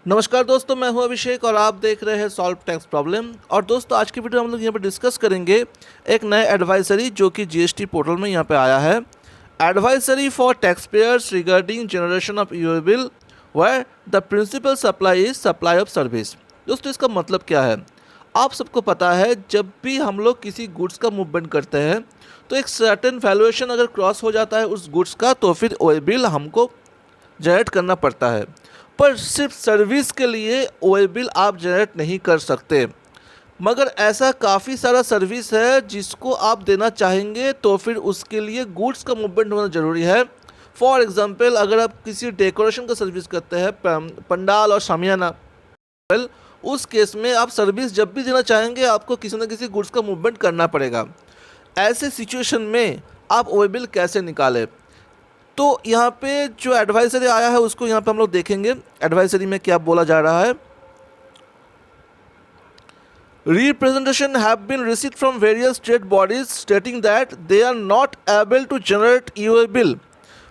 नमस्कार दोस्तों, मैं हूं अभिषेक और आप देख रहे हैं सॉल्व टैक्स प्रॉब्लम। और दोस्तों आज की वीडियो हम लोग यहाँ पे डिस्कस करेंगे एक नए एडवाइजरी जो कि जीएसटी पोर्टल में यहाँ पे आया है। Advisory for tax payers regarding generation of EO bill where the principal supply is supply of service. दोस्तों इसका मतलब क्या है? आप सबको पता है, जब भी हम लोग किसी गुड्स का मूवमेंट करते हैं तो एक सर्टेन वैल्यूएशन अगर क्रॉस हो जाता है उस गुड्स का तो फिर ओ बिल हमको जनरेट करना पड़ता है। पर सिर्फ सर्विस के लिए ओ बिल आप जनरेट नहीं कर सकते, मगर ऐसा काफ़ी सारा सर्विस है जिसको आप देना चाहेंगे तो फिर उसके लिए गुड्स का मूवमेंट होना ज़रूरी है। फॉर एग्जांपल, अगर आप किसी डेकोरेशन का सर्विस करते हैं, पंडाल और शामियाना, उस केस में आप सर्विस जब भी देना चाहेंगे आपको किसी न किसी गुड्स का मूवमेंट करना पड़ेगा। ऐसे सिचुएशन में आप ओ बिल कैसे निकालें? तो यहाँ पे जो एडवाइजरी आया है उसको यहाँ पे हम लोग देखेंगे। एडवाइजरी में क्या बोला जा रहा है? Representation have been received from various state bodies stating that they are not able to generate e-way bill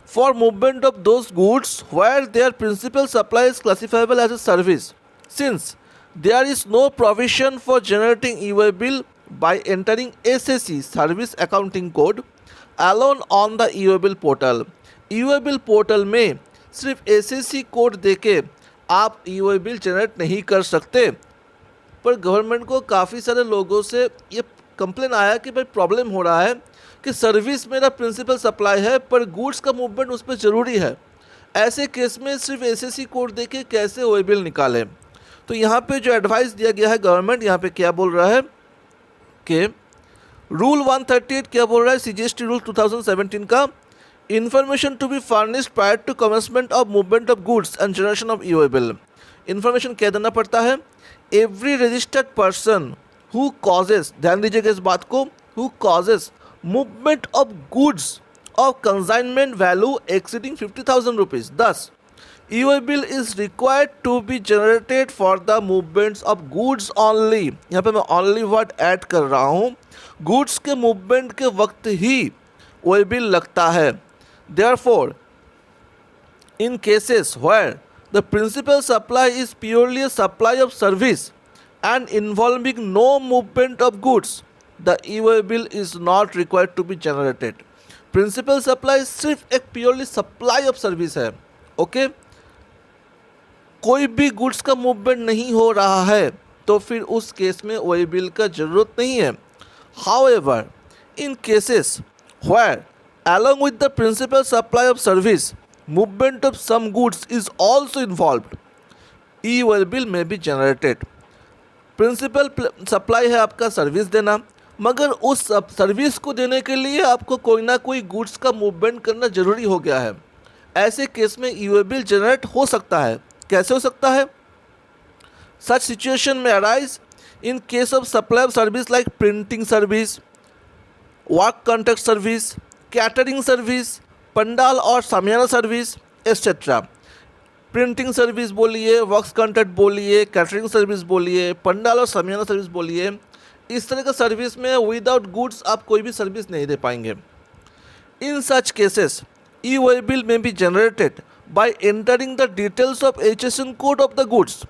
for movement of those goods where their principal supply is classifiable as a service since there is no provision for generating e-way bill by entering SAC service accounting code alone on the EO bill portal. E-way bill portal में सिर्फ SSC code देके आप EO bill generate नहीं कर सकते। पर government को काफ़ी सारे लोगों से ये कंप्लेन आया कि भाई प्रॉब्लम हो रहा है कि सर्विस मेरा प्रिंसिपल सप्लाई है पर गुड्स का मूवमेंट उस पर ज़रूरी है। ऐसे केस में सिर्फ एसएसी कोड देके कैसे ओ बिल निकालें? तो यहाँ पे जो एडवाइस दिया गया है गवर्नमेंट यहाँ पे क्या बोल रहा है कि रूल 138 क्या बोल रहा है? सीजीएसटी रूल 2017 का information to be furnished prior to commencement of movement of goods and generation of EO bill. Information क्या देना पड़ता है? Every registered person who causes, ध्यान दीजिएगा इस बात को, who causes movement of goods of consignment value exceeding 50,000 rupees, thus e-way bill is required to be generated for the movements of goods only. यहाँ पे मैं ऑनली वर्ड ऐड कर रहा हूँ। गुड्स के मूवमेंट के वक्त ही ओ बिल लगता है। Therefore in cases where the principal supply is purely a supply of service and involving no movement of goods the EO bill is not required to be generated. Principal supply सिर्फ एक purely supply of service है। Okay, कोई भी goods का movement नहीं हो रहा है तो फिर उस केस में ओ बिल का ज़रूरत नहीं है। However, in cases where along with the principal supply of service, movement of some goods is also involved, e-way bill may be generated. Principal supply है आपका सर्विस देना, मगर उस सर्विस को देने के लिए आपको कोई ना कोई गुड्स का मूवमेंट करना ज़रूरी हो गया है। ऐसे केस में ई-वे बिल जनरेट हो सकता है। कैसे हो सकता है? सच सिचुएशन में arise in case of supply of service like printing service, work contract service, catering service, pandal और सामियाना सर्विस एक्सेट्रा। प्रिंटिंग सर्विस बोलिए, वर्क्स कॉन्ट्रैक्ट बोलिए, कैटरिंग सर्विस बोलिए, पंडाल और सामियाना सर्विस बोलिए, इस तरह का सर्विस में विदाउट गुड्स आप कोई भी सर्विस नहीं दे पाएंगे। इन सच केसेस ई-वे बिल में be generated by entering the details of HSN code of the goods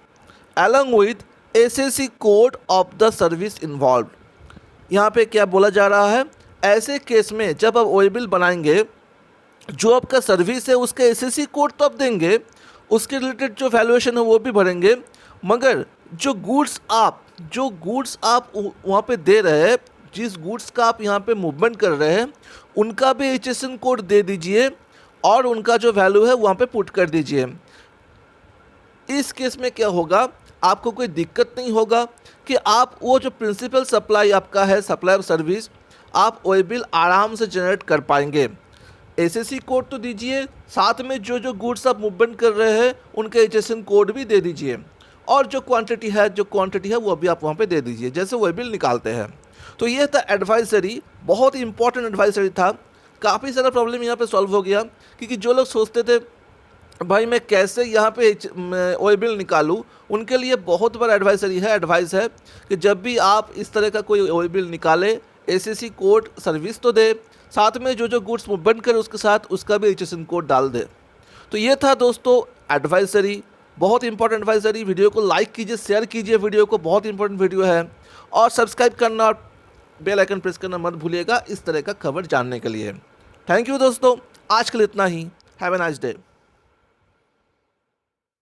along with SSC code of the service involve. यहाँ पे क्या बोला जा रहा है? ऐसे केस में जब आप ओ बिल बनाएंगे, जो आपका सर्विस है उसका एसएसी कोड तो आप देंगे, उसके रिलेटेड जो वैल्यूएशन है वो भी भरेंगे, मगर जो गुड्स आप वहाँ पे दे रहे हैं, जिस गुड्स का आप यहाँ पे मूवमेंट कर रहे हैं, उनका भी HSN कोड दे दीजिए और उनका जो वैल्यू है वहाँ पे पुट कर दीजिए। इस केस में क्या होगा? आपको कोई दिक्कत नहीं होगा कि आप वो जो प्रिंसिपल सप्लाई आपका है, सप्लाई ऑफ सर्विस, आप ओ बिल आराम से जनरेट कर पाएंगे। एसएसी कोड तो दीजिए, साथ में जो जो गुड्स आप मूवमेंट कर रहे हैं उनका HSN कोड भी दे दीजिए, और जो क्वांटिटी है वो भी आप वहाँ पे दे दीजिए जैसे ओ बिल निकालते हैं। तो ये था एडवाइजरी, बहुत ही इंपॉर्टेंट एडवाइजरी था। काफ़ी सारा प्रॉब्लम यहाँ पर सॉल्व हो गया, क्योंकि जो लोग सोचते थे भाई मैं कैसे यहाँ पे ओ बिल निकालूँ, उनके लिए बहुत बड़ा एडवाइस है कि जब भी आप इस तरह का कोई ओ बिल निकालें, एसएसी कोड सर्विस तो दे, साथ में जो जो गुड्स मूवमेंट करे उसके साथ उसका भी HSN कोड डाल दे। तो ये था दोस्तों एडवाइजरी बहुत इंपॉर्टेंट एडवाइजरी। वीडियो को लाइक कीजिए, शेयर कीजिए वीडियो को, बहुत इंपॉर्टेंट वीडियो है। और सब्सक्राइब करना और बेल आइकन प्रेस करना मत भूलिएगा इस तरह का खबर जानने के लिए। थैंक यू दोस्तों, आज के लिए इतना ही। Have a nice day.